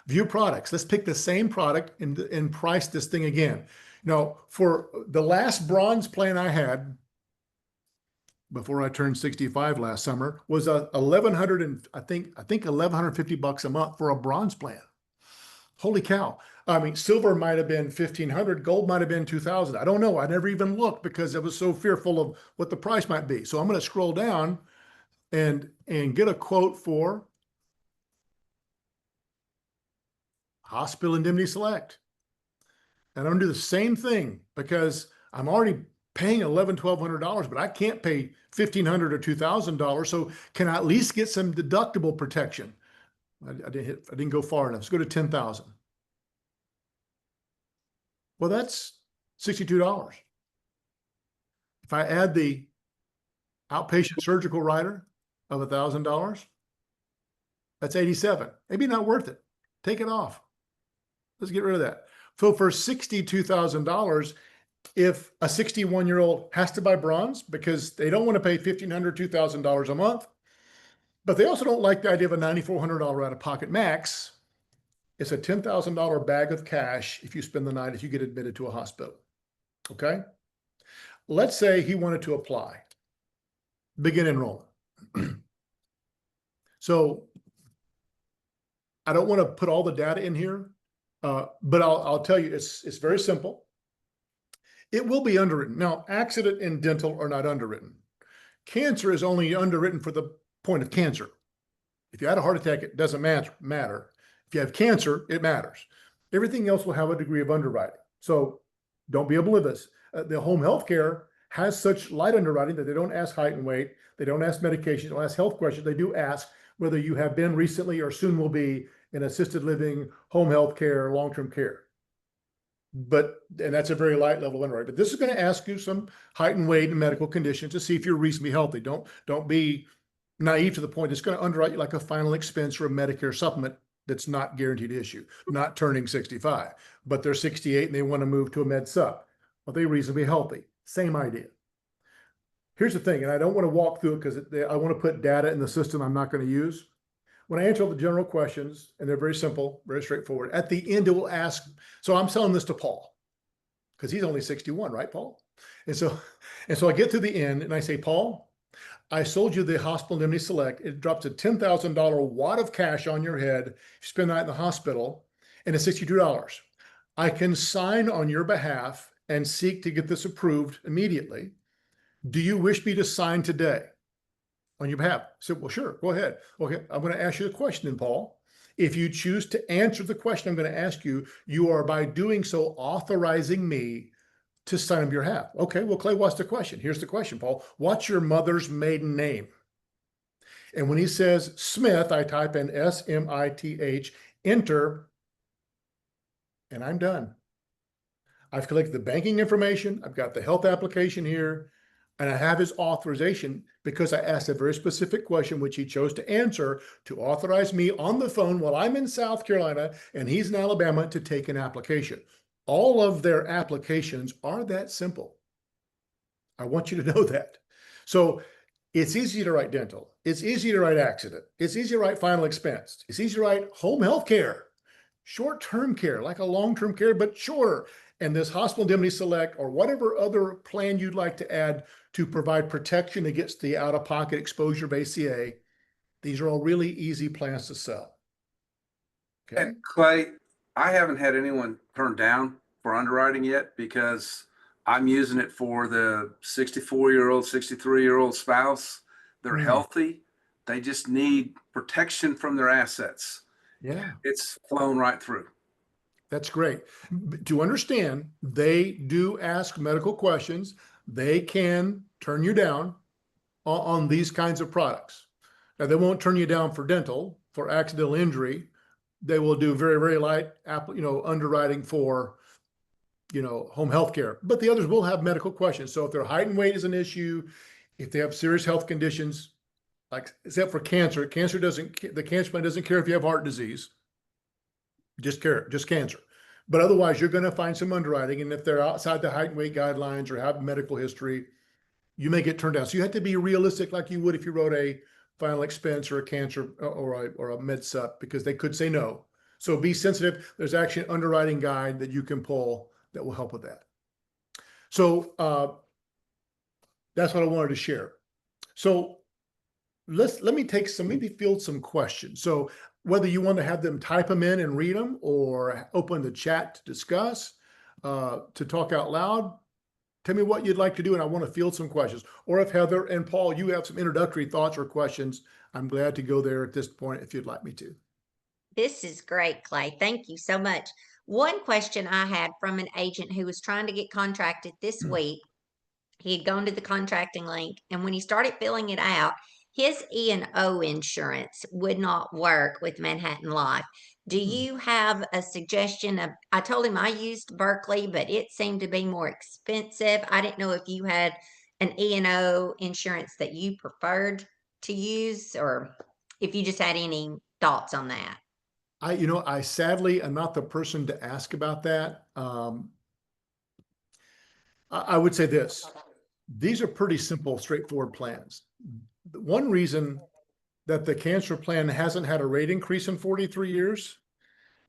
View products. Let's pick the same product and price this thing again. Now, for the last bronze plan I had before I turned 65 last summer was $1,100 and I think $1,150 a month for a bronze plan. Holy cow. I mean, silver might have been $1,500, gold might have been $2,000. I don't know. I never even looked because I was so fearful of what the price might be. So I'm going to scroll down and get a quote for Hospital Indemnity Select. And I'm going to do the same thing because I'm already paying $1,100, $1,200, but I can't pay $1,500 or $2,000. So can I at least get some deductible protection? I didn't go far enough. Let's go to 10,000. Well, that's $62. If I add the outpatient surgical rider of $1,000, That's 87. Maybe not worth it. Take it off. Let's get rid of that. So for $62,000, if a 61-year-old has to buy bronze because they don't want to pay $1,500, $2,000 a month, but they also don't like the idea of a $9,400 out-of-pocket max, it's a $10,000 bag of cash if you spend the night, if you get admitted to a hospital. Okay? Let's say he wanted to apply, begin enrollment. So I don't want to put all the data in here, but I'll tell you, it's very simple. It will be underwritten. Now, accident and dental are not underwritten. Cancer is only underwritten for the point of cancer. If you had a heart attack, it doesn't matter. If you have cancer, it matters. Everything else will have a degree of underwriting. So don't be oblivious. The home health care has such light underwriting that they don't ask height and weight. They don't ask medication. They don't ask health questions. They do ask whether you have been recently or soon will be in assisted living, home health care, long-term care. And that's a very light level underwriting. But this is going to ask you some height and weight and medical conditions to see if you're reasonably healthy. Don't be naive to the point it's going to underwrite you like a final expense or a Medicare supplement that's not guaranteed to issue, not turning 65, but they're 68 and they want to move to a med sup. Are they reasonably healthy? Same idea. Here's the thing, and I don't want to walk through it because I want to put data in the system I'm not going to use. When I answer all the general questions, and they're very simple, very straightforward, at the end it will ask, so I'm selling this to Paul because he's only 61, right, Paul? And so I get to the end and I say, Paul, I sold you the Hospital Indemnity Select. It drops a $10,000 wad of cash on your head. You spend the night in the hospital, and it's $62. I can sign on your behalf and seek to get this approved immediately. Do you wish me to sign today on your behalf? I said, well, sure, go ahead. Okay, I'm going to ask you a question then, Paul. If you choose to answer the question I'm going to ask you, you are by doing so authorizing me to sign on your behalf. Okay, well, Clay, what's the question? Here's the question, Paul. What's your mother's maiden name? And when he says Smith, I type in S-M-I-T-H, enter, and I'm done. I've collected the banking information. I've got the health application here, and I have his authorization because I asked a very specific question, which he chose to answer, to authorize me on the phone while I'm in South Carolina and he's in Alabama to take an application. All of their applications are that simple. I want you to know that. So it's easy to write dental. It's easy to write accident. It's easy to write final expense. It's easy to write home health care, short-term care, like a long-term care, but shorter. And this Hospital Indemnity Select or whatever other plan you'd like to add to provide protection against the out-of-pocket exposure of ACA, these are all really easy plans to sell. Okay. And Clay, I haven't had anyone turned down for underwriting yet because I'm using it for the 64-year-old, 63-year-old spouse. They're healthy. They just need protection from their assets. Yeah. It's flown right through. That's great. To understand, they do ask medical questions. They can turn you down on these kinds of products. Now, they won't turn you down for dental, for accidental injury. They will do very, very light, underwriting for, home health care. But the others will have medical questions. So if their height and weight is an issue, if they have serious health conditions, like except for cancer, the cancer plan doesn't care if you have heart disease. Just cancer. But otherwise, you're going to find some underwriting. And if they're outside the height and weight guidelines or have medical history, you may get turned down. So you have to be realistic like you would if you wrote a final expense or a cancer or a med sup, because they could say no. So be sensitive. There's actually an underwriting guide that you can pull that will help with that. So that's what I wanted to share. So let me field some questions. So whether you want to have them type them in and read them or open the chat to discuss, to talk out loud, tell me what you'd like to do, and I want to field some questions. Or if Heather and Paul, you have some introductory thoughts or questions, I'm glad to go there at this point if you'd like me to. This is great, Clay. Thank you so much. One question I had from an agent who was trying to get contracted this week, he had gone to the contracting link, and when he started filling it out, his E&O insurance would not work with Manhattan Life. Do you have a suggestion of, I told him I used Berkeley, but it seemed to be more expensive. I didn't know if you had an E&O insurance that you preferred to use, or if you just had any thoughts on that? I sadly am not the person to ask about that. I would say this, these are pretty simple, straightforward plans. The one reason that the cancer plan hasn't had a rate increase in 43 years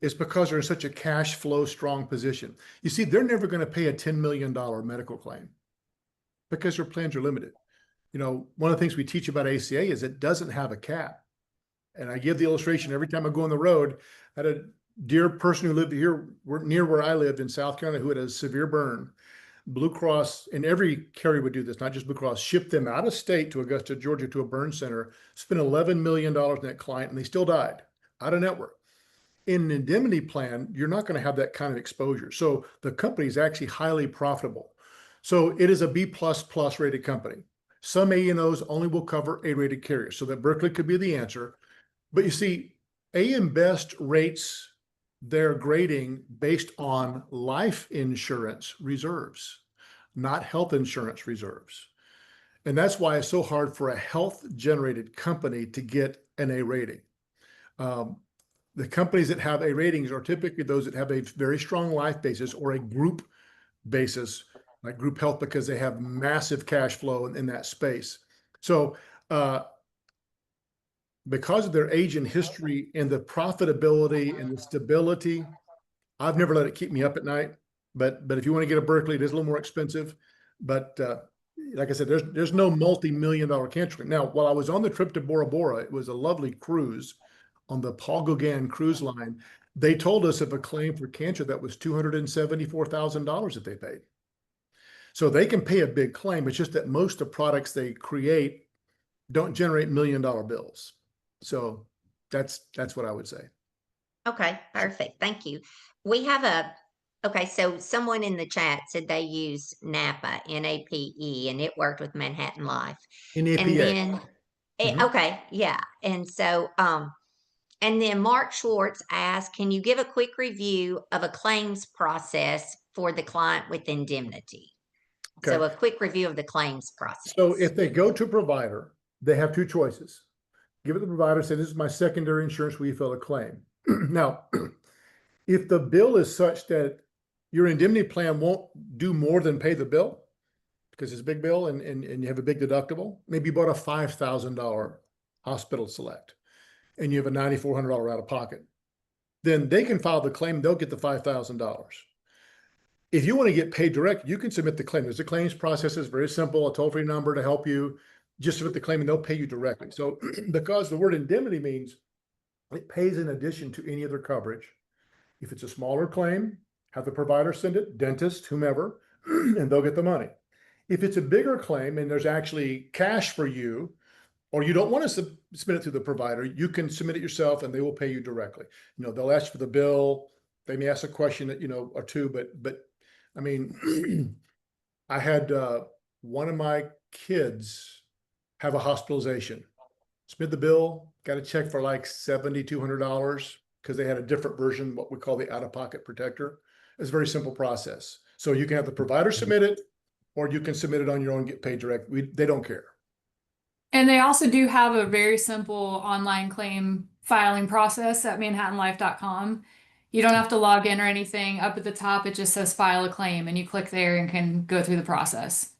is because they're in such a cash flow strong position. You see, they're never going to pay a $10 million medical claim because their plans are limited. One of the things we teach about ACA is it doesn't have a cap. And I give the illustration every time I go on the road. I had a dear person who lived here near where I lived in South Carolina who had a severe burn. Blue Cross, and every carrier would do this, not just Blue Cross, ship them out of state to Augusta, Georgia, to a burn center, spent $11 million in that client, and they still died out of network. In an indemnity plan, you're not going to have that kind of exposure. So the company is actually highly profitable. So it is a B++ rated company. Some A&Os only will cover A-rated carriers, so that Berkeley could be the answer. But you see, AM Best rates their grading based on life insurance reserves, not health insurance reserves. And that's why it's so hard for a health generated company to get an A rating. The companies that have A ratings are typically those that have a very strong life basis or a group basis, like group health, because they have massive cash flow in that space. So because of their age and history and the profitability and the stability, I've never let it keep me up at night. But if you want to get a Berkeley, it is a little more expensive. But like I said, there's no multi-million-dollar cancer claim. Now, while I was on the trip to Bora Bora, it was a lovely cruise on the Paul Gauguin cruise line. They told us of a claim for cancer that was $274,000 that they paid. So they can pay a big claim. It's just that most of the products they create don't generate million-dollar bills. So that's what I would say. Okay, perfect. Thank you. We have so someone in the chat said they use NAPA, NAPE, and it worked with Manhattan Life. In And APA. then, okay, yeah. And so, and then Mark Schwartz asked, can you give a quick review of a claims process for the client with indemnity? Okay. So a quick review of the claims process. So if they go to a provider, they have two choices. Give it to the provider, say, this is my secondary insurance, will you fill a claim? Now, if the bill is such that your indemnity plan won't do more than pay the bill, because it's a big bill and you have a big deductible, maybe you bought a $5,000 hospital select and you have a $9,400 out of pocket, then they can file the claim, they'll get the $5,000. If you want to get paid direct, you can submit the claim. There's a claims process, it's very simple, a toll-free number to help you. Just submit the claim and they'll pay you directly. So because the word indemnity means it pays in addition to any other coverage. If it's a smaller claim, have the provider send it, dentist, whomever, and they'll get the money. If it's a bigger claim and there's actually cash for you, or you don't want to submit it to the provider, you can submit it yourself and they will pay you directly. They'll ask for the bill. They may ask a question that, or two, but I mean, I had one of my kids have a hospitalization, submit the bill, got a check for like $7,200 because they had a different version, what we call the out-of-pocket protector. It's a very simple process. So you can have the provider submit it, or you can submit it on your own, get paid direct. They don't care. And they also do have a very simple online claim filing process at manhattanlife.com. You don't have to log in or anything. Up at the top, it just says file a claim, and you click there and can go through the process.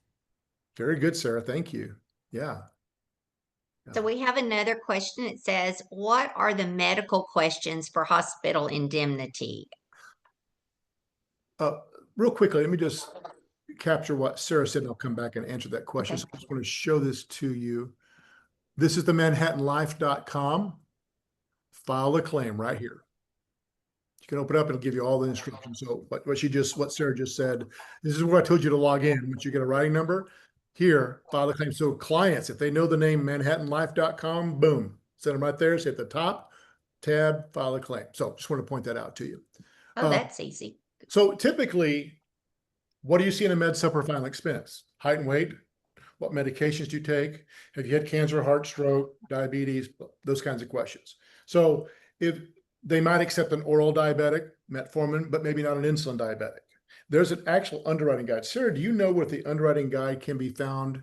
Very good, Sarah. Thank you. Yeah. So we have another question. It says, what are the medical questions for hospital indemnity? Real quickly, let me just capture what Sarah said, and I'll come back and answer that question. Okay. So I just want to show this to you. This is the manhattanlife.com. File a claim right here. You can open it up, it'll give you all the instructions. So what Sarah just said, this is where I told you to log in. Once you get a writing number, here, file a claim. So clients, if they know the name manhattanlife.com, boom, send them right there. Say at the top, tab, file a claim. So just want to point that out to you. Oh, that's easy. So typically, what do you see in a med sup or final expense? Height and weight, what medications do you take? Have you had cancer, heart, stroke, diabetes, those kinds of questions. So if they might accept an oral diabetic, metformin, but maybe not an insulin diabetic. There's an actual underwriting guide. Sarah, do you know where the underwriting guide can be found?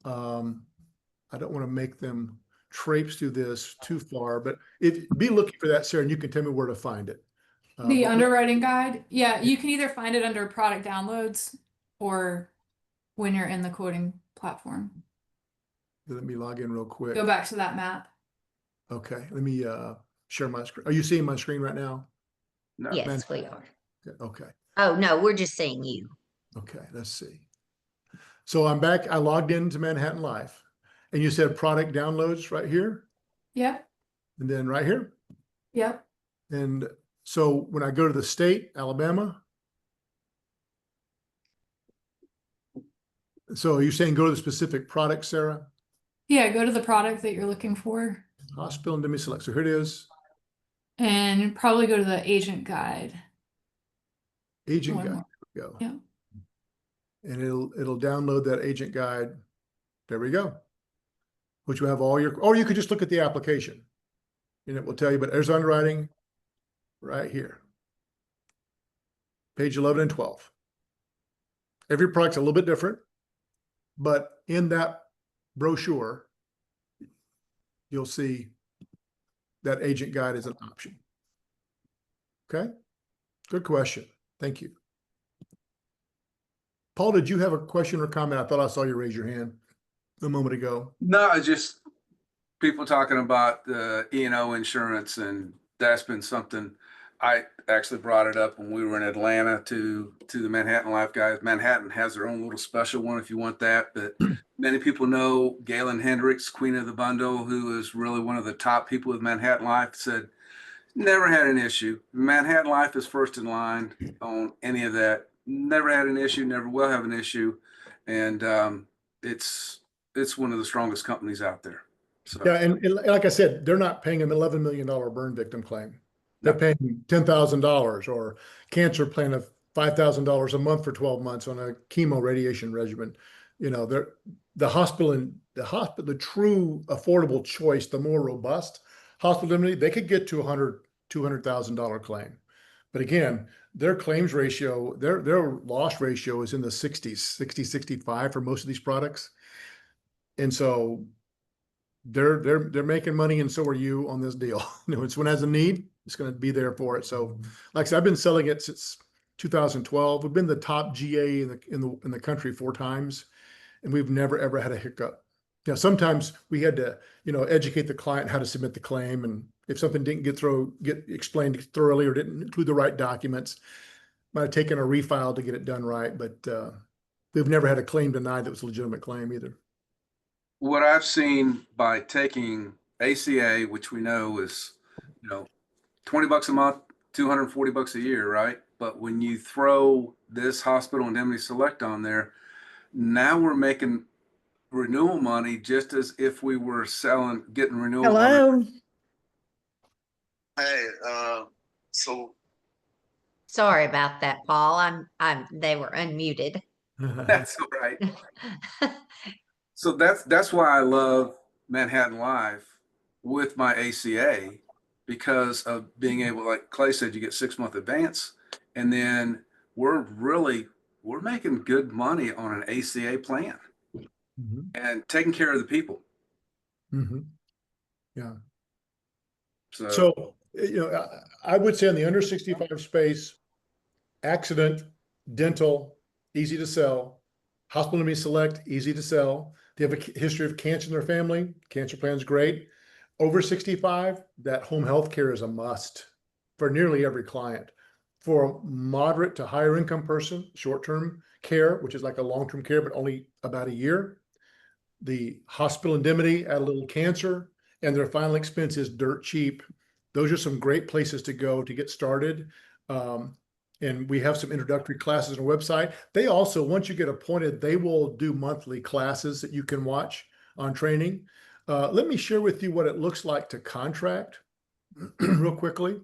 I don't want to make them traipse through this too far, but be looking for that, Sarah, and you can tell me where to find it. The But underwriting guide, yeah, you can either find it under product downloads or when you're in the quoting platform. let me log in real quick. Go back to that map. Okay, let me share my screen. Are you seeing my screen right now? No. Yes, we are. Okay, Oh, no, we're just seeing you. okay, let's see. So I'm back. I logged into Manhattan Life, and you said product downloads right here, Yep, and then right here. yep. And so when I go to the state, Alabama. So are you saying go to the specific product, Sarah? Yeah, go to the product that you're looking for Hospital indemnity select. So here it is. and probably go to the agent guide. Agent One guide. more. Here we go. Yeah. And it'll download that agent guide. There we go. Which will have all your, or you could just look at the application and it will tell you, but there's underwriting right here. Page 11 and 12. Every product's a little bit different, but in that brochure, you'll see that agent guide is an option. Okay, good question. Thank you. Paul, did you have a question or comment? I thought I saw you raise your hand a moment ago. No, it's just people talking about the E&O insurance, and that's been something I actually brought it up when we were in Atlanta to the Manhattan Life guys. Manhattan has their own little special one if you want that, but many people know Galen Hendricks, Queen of the Bundle, who is really one of the top people with Manhattan Life, said never had an issue. Manhattan Life is first in line on any of that. Never had an issue, never will have an issue, and it's one of the strongest companies out there. So Yeah, and like I said, they're not paying an $11 million burn victim claim. They're paying $10,000 or cancer plan of $5,000 a month for 12 months on a chemo radiation regimen. You know, the hospital and the true affordable choice, the more robust hospital indemnity, they could get to $200,000 claim. But again, their claims ratio, their loss ratio is in the 60s, 60, 65 for most of these products. And so they're making money, and so are you on this deal. You know, when someone has a need, it's going to be there for it. So, like I said, I've been selling it since 2012. We've been the top GA in the country 4 times, and we've never ever had a hiccup. You know, sometimes we had to, educate the client how to submit the claim, and if something didn't get explained thoroughly or didn't include the right documents, might have taken a refile to get it done right. But we've never had a claim denied that was a legitimate claim either. what I've seen by taking ACA, which we know is, $20 a month, $240 a year, right? But when you throw this hospital indemnity select on there, now we're making renewal money just as if we were getting renewal. Hello. Hey, so Sorry about that, Paul. They were unmuted. That's all right. So that's why I love Manhattan Life with my ACA, because of being able, like Clay said, you get 6-month advance, and then we're making good money on an ACA plan and taking care of the people. Yeah. So, I would say in the under 65 space, accident, dental, easy to sell. Hospital indemnity select, easy to sell. They have a history of cancer in their family. Cancer plan's great. Over 65, that home health care is a must for nearly every client. For a moderate to higher income person, short-term care, which is like a long-term care, but only about a year. The hospital indemnity, add a little cancer, and their final expense is dirt cheap. Those are some great places to go to get started. And we have some introductory classes on our website. They also, once you get appointed, they will do monthly classes that you can watch on training. Let me share with you what it looks like to contract real quickly.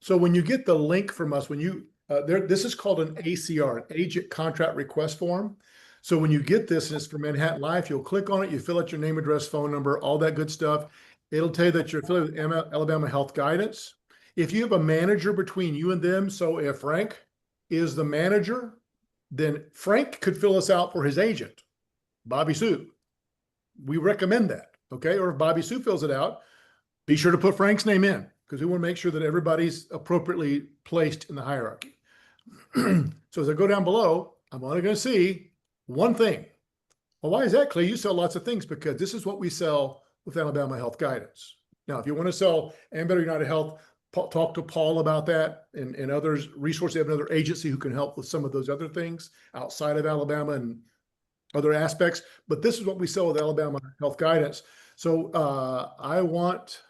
So when you get the link from us, this is called an ACR, an Agent Contract Request Form. So when you get this, and it's for Manhattan Life, you'll click on it, you fill out your name, address, phone number, all that good stuff. It'll tell you that you're affiliated with Alabama Health Guidance. If you have a manager between you and them, so if Frank is the manager, then Frank could fill us out for his agent, Bobby Sue. We recommend that. Okay, or if Bobby Sue fills it out, be sure to put Frank's name in because we want to make sure that everybody's appropriately placed in the hierarchy. So as I go down below, I'm only going to see one thing. Well, why is that, Clay? You sell lots of things because this is what we sell with Alabama Health Guidance. Now, if you want to sell Ambetter United Health, talk to Paul about that and others. Resources, they have another agency who can help with some of those other things outside of Alabama and other aspects. But this is what we sell with Alabama Health Guidance. So I want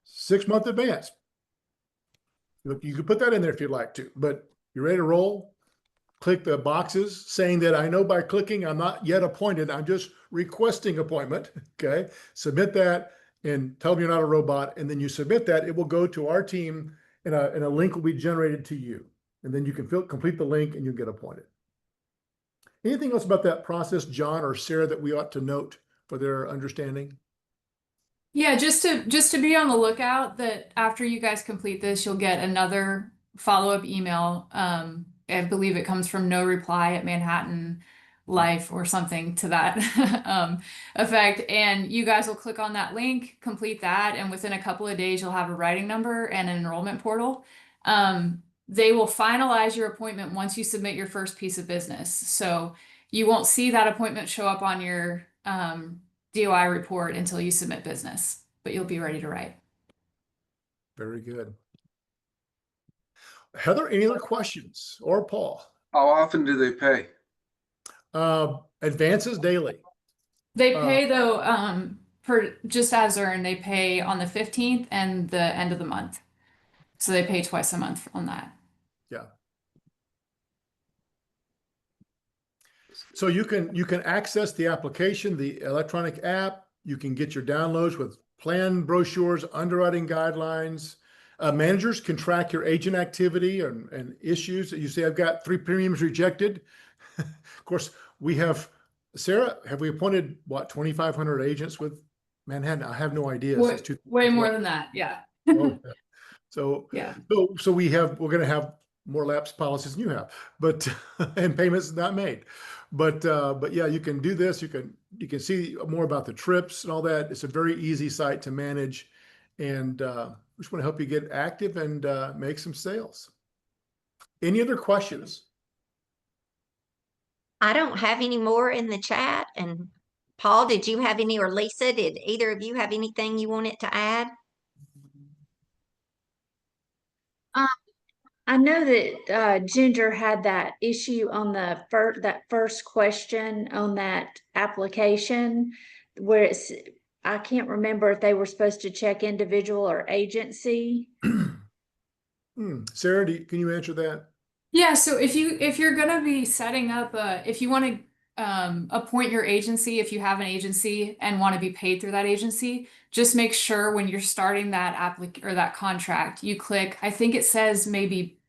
6-month advance. You could put that in there if you'd like to, but you're ready to roll. Click the boxes saying that I know by clicking, I'm not yet appointed. I'm just requesting appointment. Okay. Submit that and tell them you're not a robot. And then you submit that. It will go to our team and a link will be generated to you. And then you can complete the link and you'll get appointed. Anything else about that process, John or Sarah, that we ought to note for their understanding? Yeah, just to be on the lookout that after you guys complete this, you'll get another follow-up email. I believe it comes from No Reply at Manhattan Life or something to that effect. And you guys will click on that link, complete that, and within a couple of days, you'll have a writing number and an enrollment portal. They will finalize your appointment once you submit your first piece of business. So you won't see that appointment show up on your DOI report until you submit business, but you'll be ready to write. Very good. Heather, any other questions? Or Paul? How often do they pay? Advances daily. They pay though, per just as earned, they pay on the 15th and the end of the month. So they pay twice a month on that. Yeah. So you can access the application, the electronic app. You can get your downloads with plan brochures, underwriting guidelines. Managers can track your agent activity and issues. You say, I've got 3 premiums rejected. Of course, we have, Sarah, have we appointed, what, 2,500 agents with Manhattan? I have no idea. Way more than that. Yeah. Oh, so, yeah. So we're going to have more lapse policies than you have, but, and payments not made. But yeah, you can do this. You can see more about the trips and all that. It's a very easy site to manage. And we just want to help you get active and make some sales. Any other questions? I don't have any more in the chat. And Paul, did you have any, or Lisa, did either of you have anything you wanted to add? I know that Ginger had that issue on the that first question on that application where I can't remember if they were supposed to check individual or agency. Sarah, can you answer that? Yeah, so if you're gonna be setting up if you want to appoint your agency, if you have an agency and want to be paid through that agency, just make sure when you're starting that that contract, you click, I think it says maybe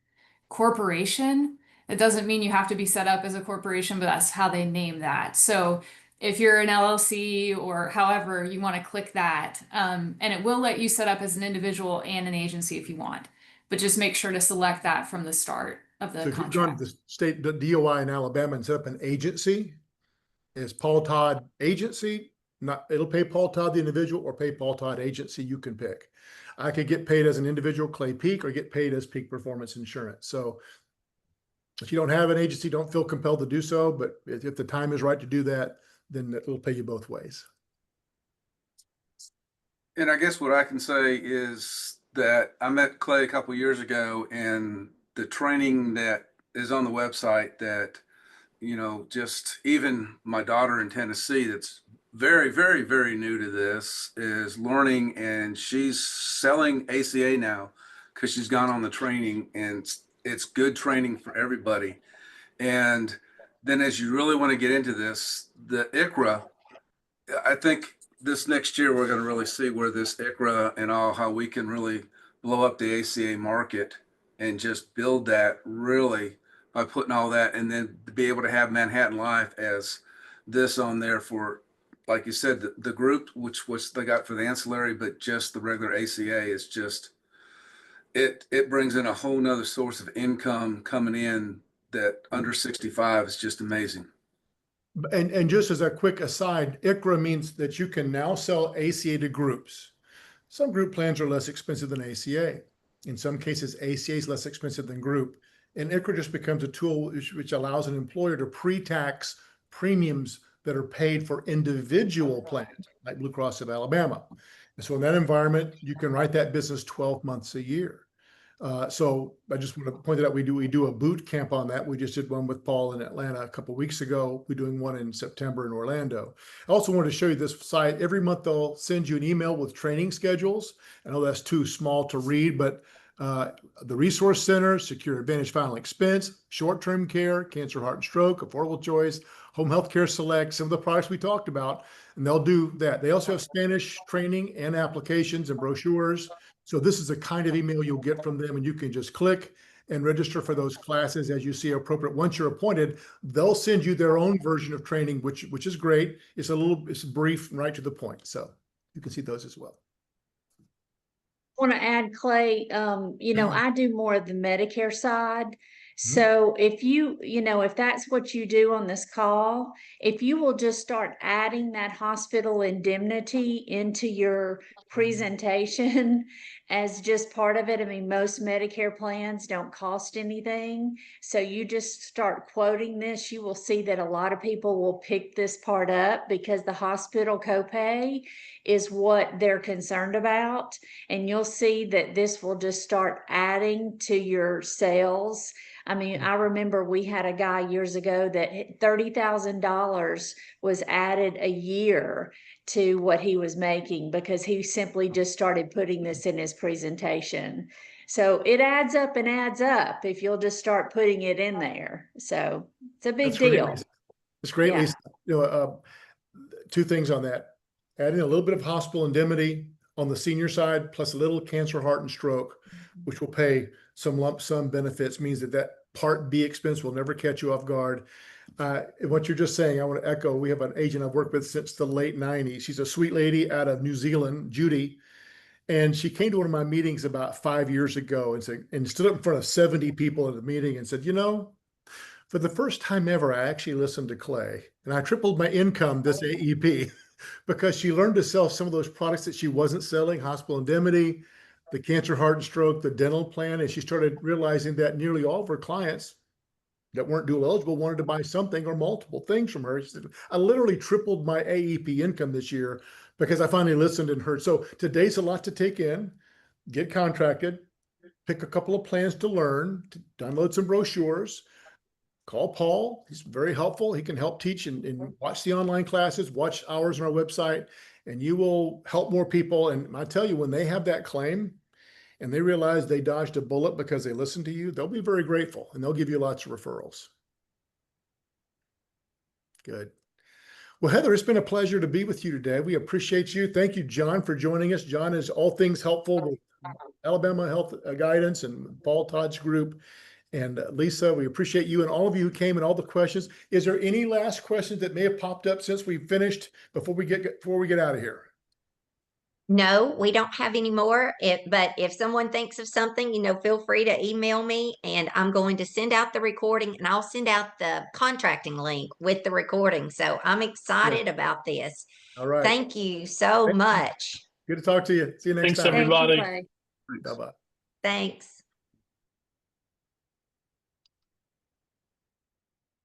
corporation. It doesn't mean you have to be set up as a corporation, but that's how they name that. So if you're an LLC or however you want to click that, and it will let you set up as an individual and an agency if you want, but just make sure to select that from the start of the So if contract. you've gone to the state, the DOI in Alabama and set up an agency, is Paul Todd agency? It'll pay Paul Todd the individual or pay Paul Todd agency, you can pick. I could get paid as an individual, Clay Peak, or get paid as Peak Performance Insurance. So if you don't have an agency, don't feel compelled to do so, but if the time is right to do that, then it'll pay you both ways. And I guess what I can say is that I met Clay a couple of years ago, and the training that is on the website that, just even my daughter in Tennessee that's very, very, very new to this is learning, and she's selling ACA now because she's gone on the training, and it's good training for everybody. And then as you really want to get into this, the ICRA, I think this next year we're going to really see where this ICRA and how we can really blow up the ACA market and just build that really by putting all that, and then to be able to have Manhattan Life as this on there for, like you said, the group, which they got for the ancillary, but just the regular ACA is just, it brings in a whole nother source of income coming in that under 65 is just amazing. And just as a quick aside, ICHRA means that you can now sell ACA to groups. Some group plans are less expensive than ACA. In some cases, ACA is less expensive than group. And ICHRA just becomes a tool which allows an employer to pre-tax premiums that are paid for individual plans, like Blue Cross of Alabama. And so in that environment, you can write that business 12 months a year. So I just want to point it out. We do a boot camp on that. We just did one with Paul in Atlanta a couple of weeks ago. We're doing one in September in Orlando. I also wanted to show you this site. Every month they'll send you an email with training schedules. I know that's too small to read, but the Resource Center, Secure Advantage Final Expense, Short-Term Care, Cancer, Heart and Stroke, Affordable Choice, Home Health Care Select, some of the products we talked about, and they'll do that. They also have Spanish training and applications and brochures. So this is the kind of email you'll get from them, and you can just click and register for those classes as you see appropriate. Once you're appointed, they'll send you their own version of training, which is great. It's brief and right to the point. So you can see those as well. Want to add, Clay, I do more of the Medicare side. So if if that's what you do on this call, if you will just start adding that hospital indemnity into your presentation as just part of it. I mean, most Medicare plans don't cost anything. So you just start quoting this, you will see that a lot of people will pick this part up because the hospital copay is what they're concerned about. And you'll see that this will just start adding to your sales. I mean, I remember we had a guy years ago that $30,000 was added a year to what he was making because he simply just started putting this in his presentation. So it adds up and adds up if you'll just start putting it in there. So it's a big deal. It's great, Yeah. Lisa. Two things on that. Adding a little bit of hospital indemnity on the senior side, plus a little cancer, heart, and stroke, which will pay some lump sum benefits, means that Part B expense will never catch you off guard. What you're just saying, I want to echo. We have an agent I've worked with since the late 90s. She's a sweet lady out of New Zealand, Judy. And she came to one of my meetings about 5 years ago and stood up in front of 70 people at the meeting and said, for the first time ever, I actually listened to Clay, and I tripled my income this AEP because she learned to sell some of those products that she wasn't selling, hospital indemnity, the cancer, heart, and stroke, the dental plan. And she started realizing that nearly all of her clients that weren't dual eligible wanted to buy something or multiple things from her. She said, I literally tripled my AEP income this year because I finally listened and heard. So today's a lot to take in. Get contracted, pick a couple of plans to learn, to download some brochures, call Paul. He's very helpful. He can help teach and watch the online classes, watch hours on our website, and you will help more people. And I tell you, when they have that claim and they realize they dodged a bullet because they listened to you, they'll be very grateful and they'll give you lots of referrals. Good. Well, Heather, it's been a pleasure to be with you today. We appreciate you. Thank you, John, for joining us. John is all things helpful with Alabama Health Guidance and Paul Todd's group. And Lisa, we appreciate you and all of you who came and all the questions. Is there any last questions that may have popped up since we finished before we get out of here? No, we don't have any more. But if someone thinks of something, feel free to email me, and I'm going to send out the recording, and I'll send out the contracting link with the recording. So I'm excited about this. All right. Thank you so much. Good to talk to you. See you next Thanks, time. everybody. Thank you, Clay. Bye-bye. Thanks.